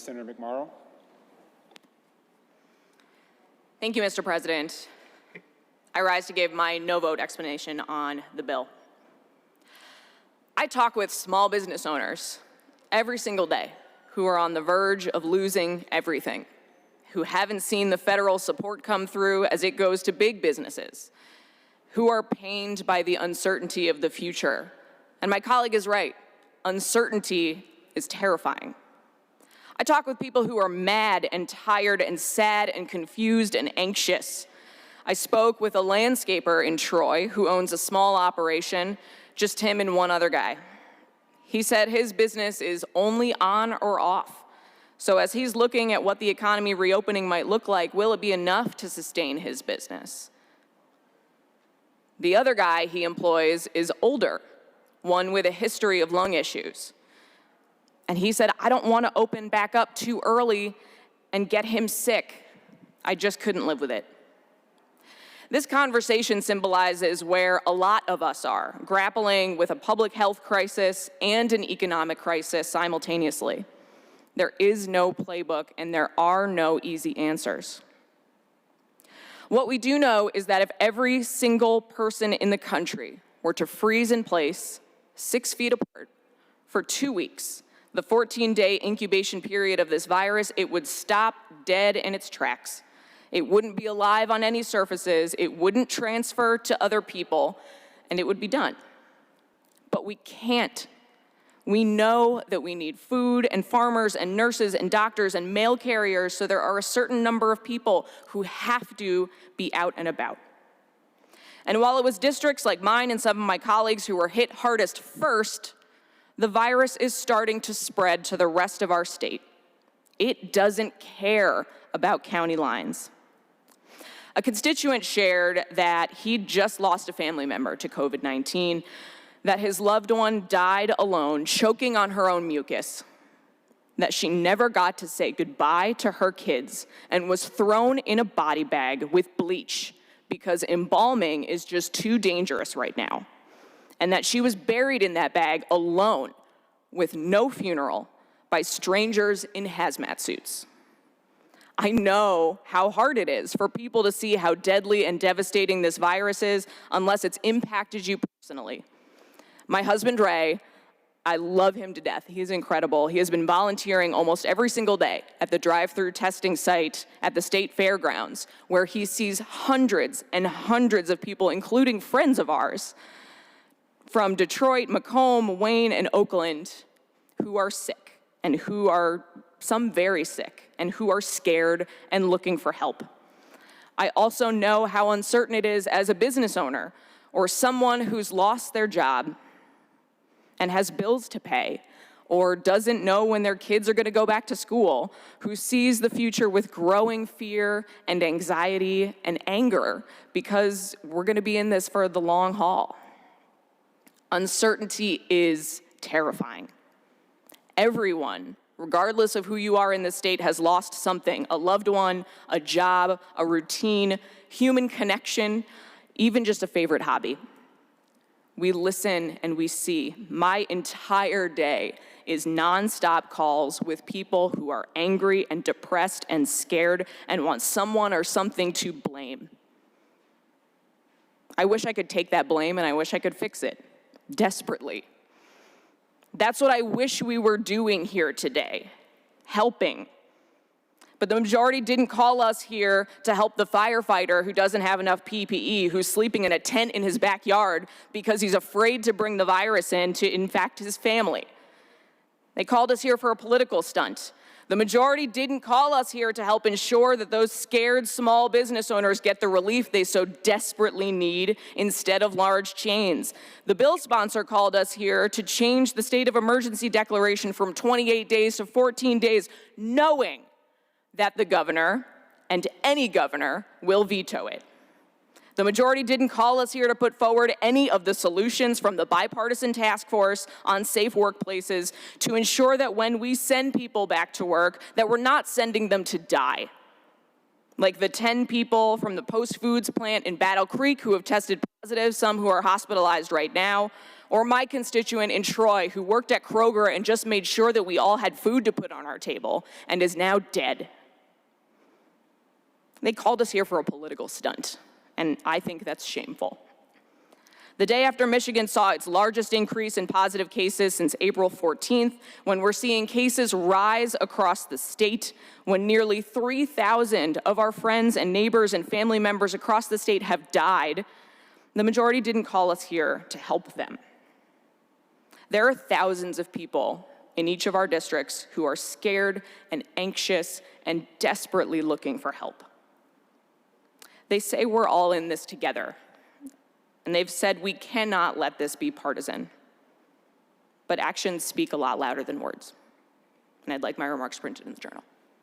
Senator McMorrow. Thank you, Mr. President. I rise to give my no vote explanation on the bill. I talk with small business owners every single day who are on the verge of losing everything, who haven't seen the federal support come through as it goes to big businesses, who are pained by the uncertainty of the future. And my colleague is right, uncertainty is terrifying. I talk with people who are mad and tired and sad and confused and anxious. I spoke with a landscaper in Troy who owns a small operation, just him and one other guy. He said his business is only on or off. So as he's looking at what the economy reopening might look like, will it be enough to sustain his business? The other guy he employs is older, one with a history of lung issues. And he said, I don't want to open back up too early and get him sick. I just couldn't live with it. This conversation symbolizes where a lot of us are, grappling with a public health crisis and an economic crisis simultaneously. There is no playbook and there are no easy answers. What we do know is that if every single person in the country were to freeze in place 6 feet apart for 2 weeks, the 14-day incubation period of this virus, it would stop dead in its tracks. It wouldn't be alive on any surfaces, it wouldn't transfer to other people, and it would be done. But we can't. We know that we need food and farmers and nurses and doctors and mail carriers, so there are a certain number of people who have to be out and about. And while it was districts like mine and some of my colleagues who were hit hardest first, the virus is starting to spread to the rest of our state. It doesn't care about county lines. A constituent shared that he'd just lost a family member to COVID-19, that his loved one died alone, choking on her own mucus, that she never got to say goodbye to her kids and was thrown in a body bag with bleach because embalming is just too dangerous right now, and that she was buried in that bag alone with no funeral by strangers in hazmat suits. I know how hard it is for people to see how deadly and devastating this virus is unless it's impacted you personally. My husband, Ray, I love him to death. He's incredible. He has been volunteering almost every single day at the drive-through testing site at the state fairgrounds, where he sees hundreds and hundreds of people, including friends of ours, from Detroit, Macomb, Wayne, and Oakland, who are sick, and who are some very sick, and who are scared and looking for help. I also know how uncertain it is as a business owner or someone who's lost their job and has bills to pay, or doesn't know when their kids are going to go back to school, who sees the future with growing fear and anxiety and anger because we're going to be in this for the long haul. Uncertainty is terrifying. Everyone, regardless of who you are in this state, has lost something: a loved one, a job, a routine, human connection, even just a favorite hobby. We listen and we see. My entire day is nonstop calls with people who are angry and depressed and scared and want someone or something to blame. I wish I could take that blame and I wish I could fix it, desperately. That's what I wish we were doing here today, helping. But the majority didn't call us here to help the firefighter who doesn't have enough PPE, who's sleeping in a tent in his backyard because he's afraid to bring the virus in to infect his family. They called us here for a political stunt. The majority didn't call us here to help ensure that those scared small business owners get the relief they so desperately need instead of large chains. The bill sponsor called us here to change the state of emergency declaration from 28 days to 14 days, knowing that the governor, and any governor, will veto it. The majority didn't call us here to put forward any of the solutions from the bipartisan task force on safe workplaces to ensure that when we send people back to work, that we're not sending them to die. Like the 10 people from the Post Foods plant in Battle Creek who have tested positive, some who are hospitalized right now, or my constituent in Troy who worked at Kroger and just made sure that we all had food to put on our table and is now dead. They called us here for a political stunt, and I think that's shameful. The day after Michigan saw its largest increase in positive cases since April 14th, when we're seeing cases rise across the state, when nearly 3,000 of our friends and neighbors and family members across the state have died, the majority didn't call us here to help them. There are thousands of people in each of our districts who are scared and anxious and desperately looking for help. They say we're all in this together. And they've said we cannot let this be partisan. But actions speak a lot louder than words. And I'd like my remarks printed in the journal.